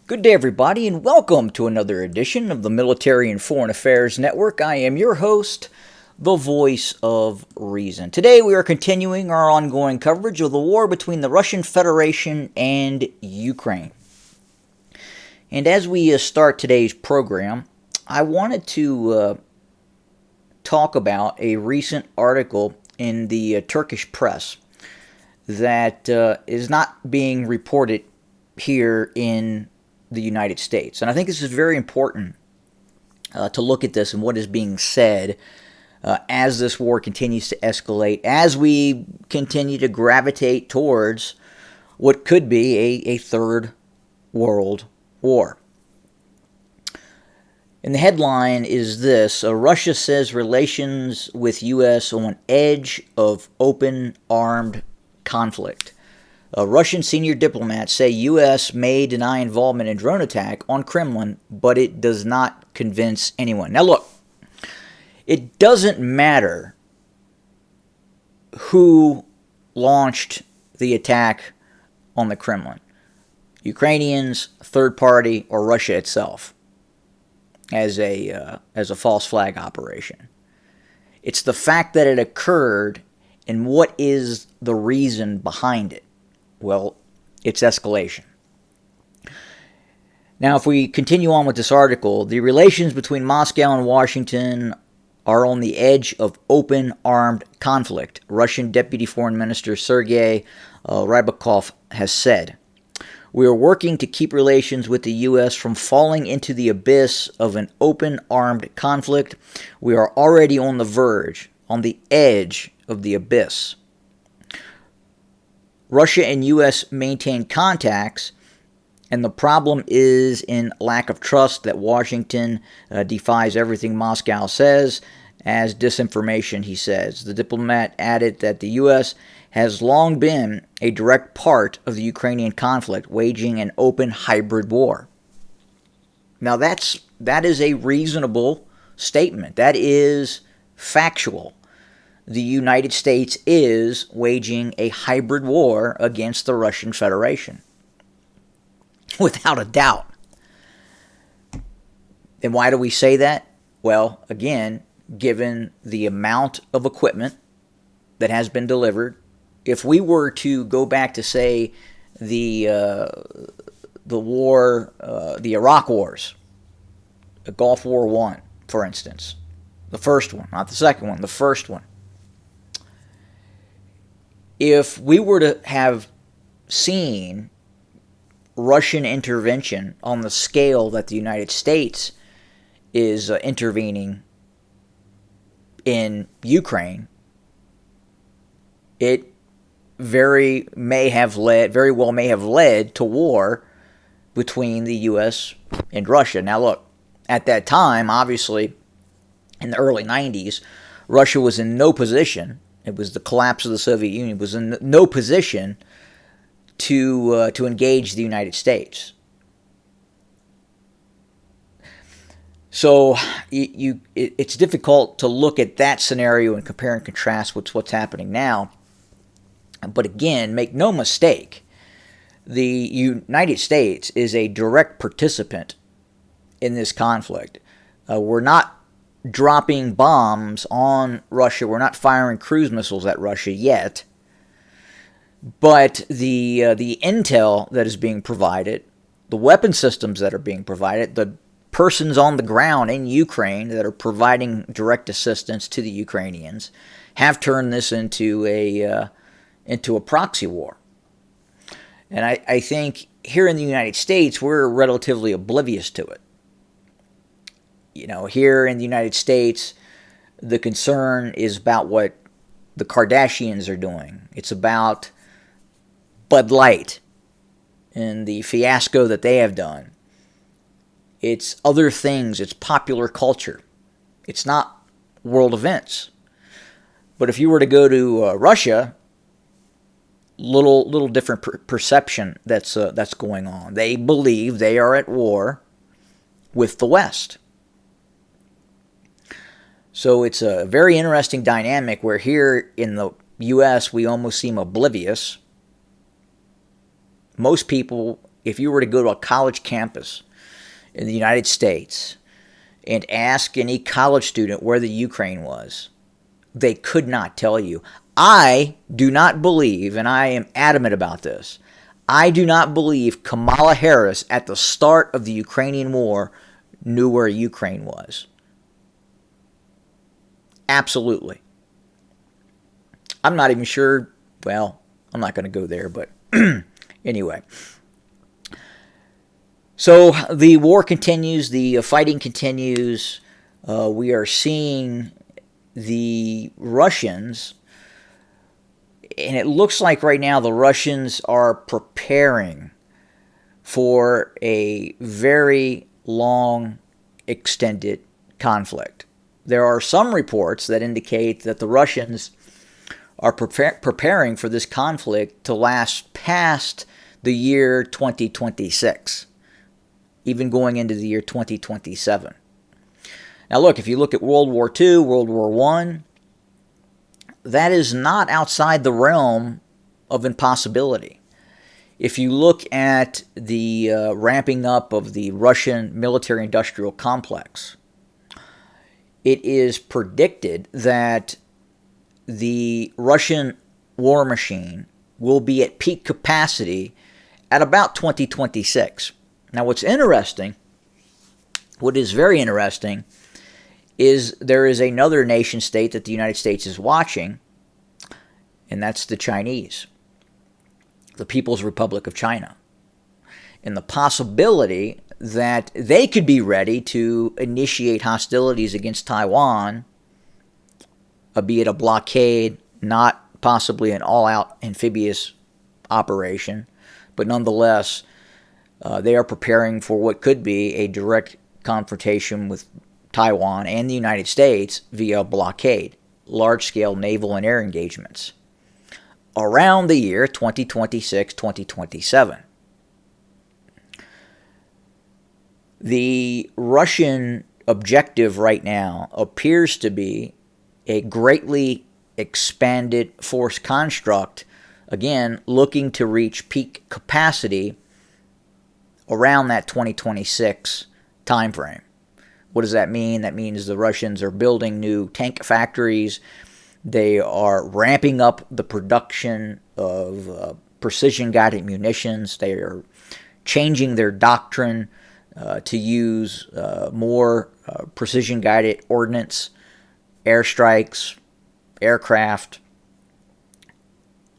Good day, everybody, and welcome to another edition of the Military and Foreign Affairs Network. I am your host, the Voice of Reason. Today, we are continuing our ongoing coverage of the war between the Russian Federation and Ukraine. And as we start today's program, I wanted to talk about a recent article in the Turkish press that is not being reported here in the United States. And I think this is very important to look at this and what is being said as this war continues to escalate, as we continue to gravitate towards what could be a third world war. And the headline is this: Russia says relations with U.S. on edge of open armed conflict. Russian senior diplomats say U.S. may deny involvement in drone attack on Kremlin, but it does not convince anyone. Now look, it doesn't matter who launched the attack on the Kremlin. Ukrainians, third party, or Russia itself as a false flag operation. It's the fact that it occurred and what is the reason behind it. Well, it's escalation. Now, if we continue on with this article, the relations between Moscow and Washington are on the edge of open armed conflict, Russian Deputy Foreign Minister Sergei Rybakov has said. We are working to keep relations with the U.S. from falling into the abyss of an open armed conflict. We are already on the verge, on the edge of the abyss. Russia and U.S. maintain contacts, and the problem is in lack of trust that Washington defies everything Moscow says as disinformation, he says. The diplomat added that the U.S. has long been a direct part of the Ukrainian conflict, waging an open hybrid war. Now that is a reasonable statement. That is factual. The United States is waging a hybrid war against the Russian Federation. Without a doubt. And why do we say that? Well, again, given the amount of equipment that has been delivered, if we were to go back to, say, the war, the Iraq Wars, the Gulf War I, for instance, the first one, not the second one, the first one, if we were to have seen Russian intervention on the scale that the United States is intervening in Ukraine, it very well may have led to war between the U.S. and Russia. Now look, at that time, obviously, in the early 90s, Russia was in no position. It was the collapse of the Soviet Union. Was in no position to engage the United States. So it's difficult to look at that scenario and compare and contrast with what's happening now. But again, make no mistake, the United States is a direct participant in this conflict. We're not dropping bombs on Russia. We're not firing cruise missiles at Russia yet. But the intel that is being provided, the weapon systems that are being provided, the persons on the ground in Ukraine that are providing direct assistance to the Ukrainians have turned this into a proxy war. And I think here in the United States, we're relatively oblivious to it. You know, here in the United States, the concern is about what the Kardashians are doing. It's about Bud Light and the fiasco that they have done. It's other things. It's popular culture. It's not world events. But if you were to go to Russia, little different perception that's going on. They believe they are at war with the West. So it's a very interesting dynamic where here in the U.S. we almost seem oblivious. Most people if you were to go to a college campus in the United States and ask any college student where the Ukraine was, they could not tell you. I do not believe, and I am adamant about this, I do not believe Kamala Harris at the start of the Ukrainian war knew where Ukraine was. Absolutely. I'm not even sure, well, I'm not going to go there, but anyway. So the war continues, the fighting continues. We are seeing the Russians, and it looks like right now the Russians are preparing for a very long, extended conflict. There are some reports that indicate that the Russians are preparing for this conflict to last past the year 2026, even going into the year 2027. Now look, if you look at World War II, World War I, that is not outside the realm of impossibility. If you look at the ramping up of the Russian military-industrial complex, it is predicted that the Russian war machine will be at peak capacity at about 2026. Now what's interesting, what is very interesting, is there is another nation state that the United States is watching, and that's the Chinese, the People's Republic of China. And the possibility that they could be ready to initiate hostilities against Taiwan, albeit a blockade, not possibly an all-out amphibious operation, but nonetheless, they are preparing for what could be a direct confrontation with Taiwan and the United States via blockade, large-scale naval and air engagements, around the year 2026, 2027. The Russian objective right now appears to be a greatly expanded force construct, again, looking to reach peak capacity around that 2026 timeframe. What does that mean? That means the Russians are building new tank factories. They are ramping up the production of precision-guided munitions. They are changing their doctrine to use more precision-guided ordnance, airstrikes, aircraft,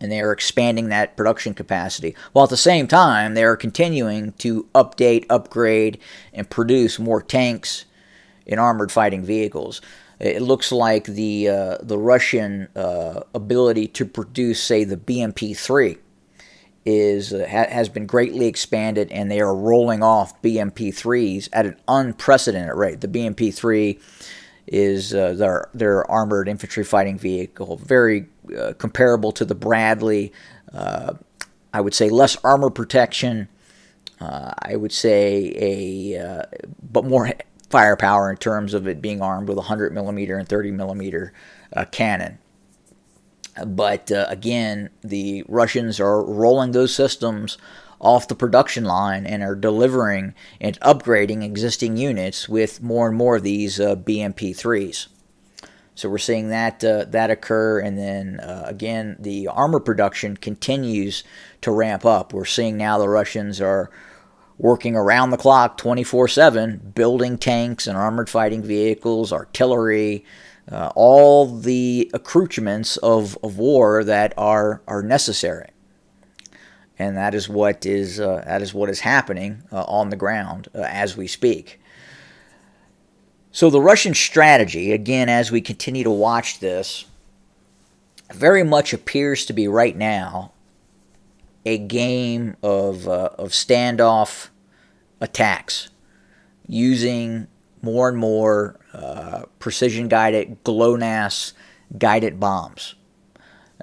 and they are expanding that production capacity. While at the same time, they are continuing to update, upgrade, and produce more tanks and armored fighting vehicles. It looks like the Russian ability to produce, say, the BMP-3 has been greatly expanded, and they are rolling off BMP-3s at an unprecedented rate. The BMP-3 is their armored infantry fighting vehicle, very comparable to the Bradley. I would say less armor protection. I would say but more firepower in terms of it being armed with a 100 millimeter and 30 millimeter cannon. But again, the Russians are rolling those systems off the production line and are delivering and upgrading existing units with more and more of these BMP-3s. So we're seeing that occur, and then again, the armor production continues to ramp up. We're seeing now the Russians are working around the clock, 24/7, building tanks and armored fighting vehicles, artillery, all the accoutrements of war that are necessary. And that is what is happening on the ground as we speak. So the Russian strategy, again, as we continue to watch this, very much appears to be right now a game of standoff attacks, using more and more precision-guided GLONASS-guided bombs.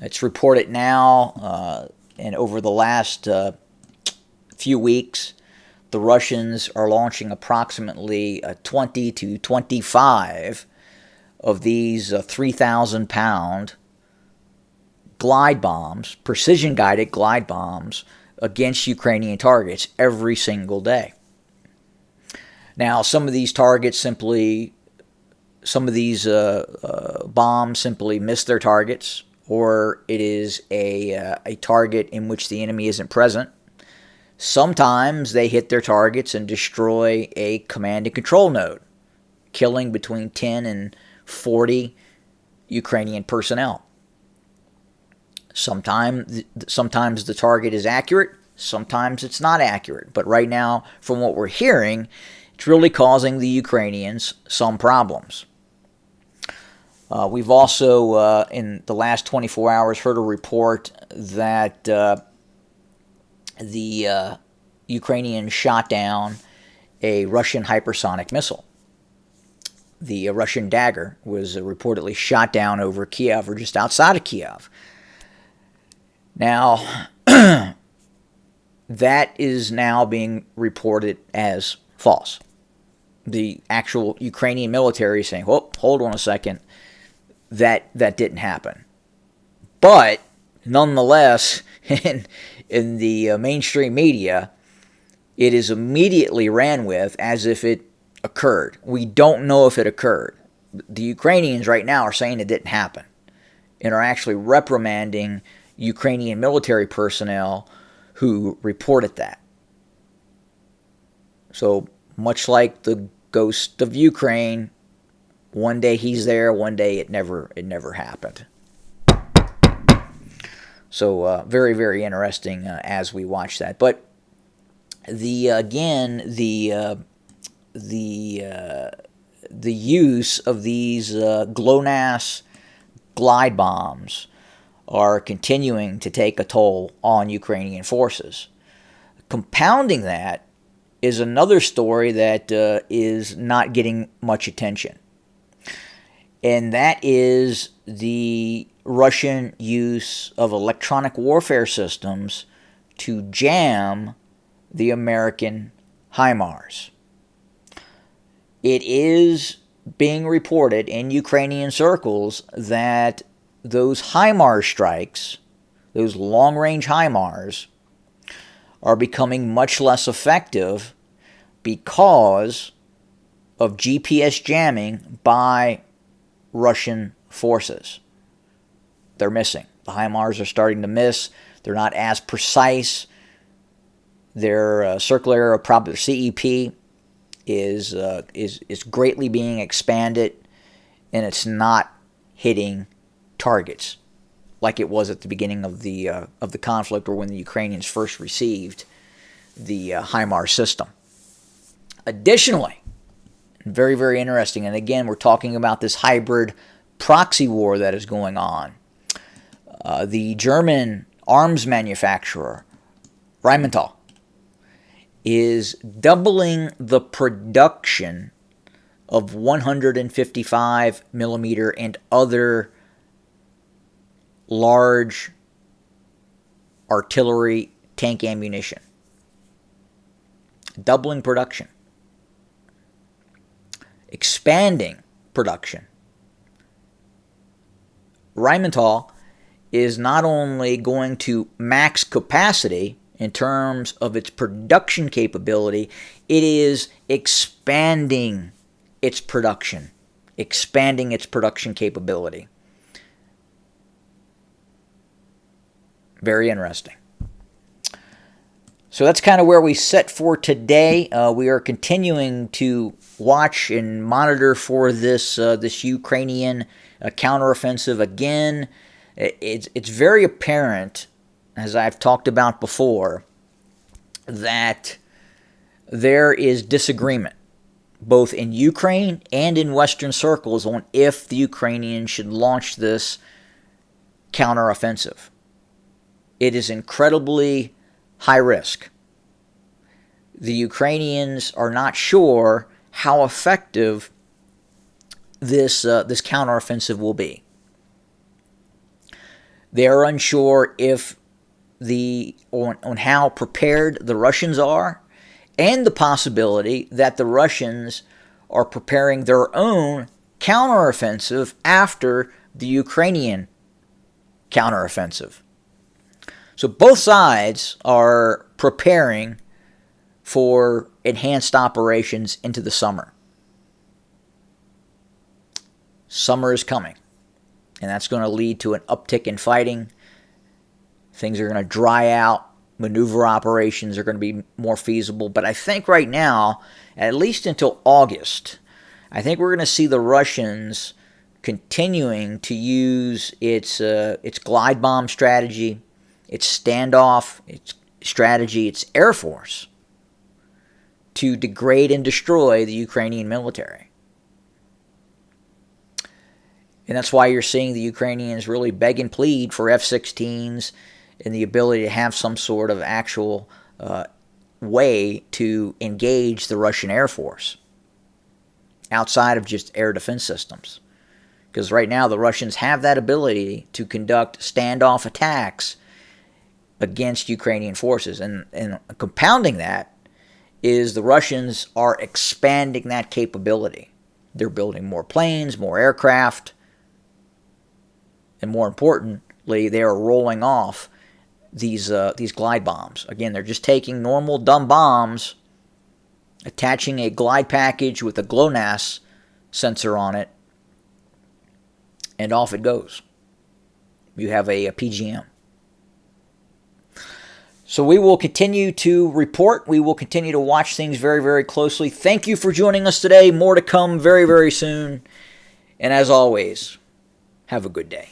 It's reported now, and over the last few weeks, the Russians are launching approximately 20 to 25 of these 3,000-pound glide bombs, precision-guided glide bombs, against Ukrainian targets every single day. Now, some of these targets simply, some of these bombs simply miss their targets, or it is a target in which the enemy isn't present. Sometimes they hit their targets and destroy a command and control node, killing between 10 and 40 Ukrainian personnel. Sometimes the target is accurate, sometimes it's not accurate. But right now, from what we're hearing, it's really causing the Ukrainians some problems. We've also, in the last 24 hours, heard a report that the Ukrainians shot down a Russian hypersonic missile. The Russian Dagger was reportedly shot down over Kiev or just outside of Kiev. Now, that is now being reported as false. The actual Ukrainian military is saying, "Well, hold on a second, that didn't happen." But nonetheless, in the mainstream media, it is immediately ran with as if it occurred. We don't know if it occurred. The Ukrainians right now are saying it didn't happen and are actually reprimanding Ukrainian military personnel who reported that. So much like the ghost of Ukraine, one day he's there, one day it never happened. So very, very interesting as we watch that. But the use of these GLONASS glide bombs are continuing to take a toll on Ukrainian forces. Compounding that is another story that is not getting much attention. And that is the Russian use of electronic warfare systems to jam the American HIMARS. It is being reported in Ukrainian circles that those HIMARS strikes, those long-range HIMARS, are becoming much less effective because of GPS jamming by Russian forces. They're missing. The HIMARS are starting to miss. They're not as precise. Their circular area of probability, CEP, is greatly being expanded, and it's not hitting targets like it was at the beginning of the conflict, or when the Ukrainians first received the HIMARS system. Additionally, very, very interesting, and again, we're talking about this hybrid proxy war that is going on. The German arms manufacturer, Rheinmetall, is doubling the production of 155 millimeter and other large artillery tank ammunition. Doubling production. Expanding production. Rheinmetall is not only going to max capacity in terms of its production capability, it is expanding its production. Expanding its production capability. Very interesting. So that's kind of where we sit for today. We are continuing to watch and monitor for this Ukrainian counteroffensive. Again, it's very apparent, as I've talked about before, that there is disagreement both in Ukraine and in Western circles on if the Ukrainians should launch this counteroffensive. It is incredibly high risk. The Ukrainians are not sure how effective this counteroffensive will be. They are unsure if on how prepared the Russians are, and the possibility that the Russians are preparing their own counteroffensive after the Ukrainian counteroffensive. So both sides are preparing for enhanced operations into the summer. Summer is coming, and that's going to lead to an uptick in fighting. Things are going to dry out. Maneuver operations are going to be more feasible. But I think right now, at least until August, I think we're going to see the Russians continuing to use its glide bomb strategy, its standoff, its strategy, its air force to degrade and destroy the Ukrainian military. And that's why you're seeing the Ukrainians really beg and plead for F-16s and the ability to have some sort of actual way to engage the Russian Air Force outside of just air defense systems. Because right now the Russians have that ability to conduct standoff attacks against Ukrainian forces. And compounding that is the Russians are expanding that capability. They're building more planes, more aircraft, and more importantly, they are rolling off these glide bombs. Again, they're just taking normal dumb bombs, attaching a glide package with a GLONASS sensor on it, and off it goes. You have a PGM. So we will continue to report. We will continue to watch things very, very closely. Thank you for joining us today. More to come very, very soon. And as always, have a good day.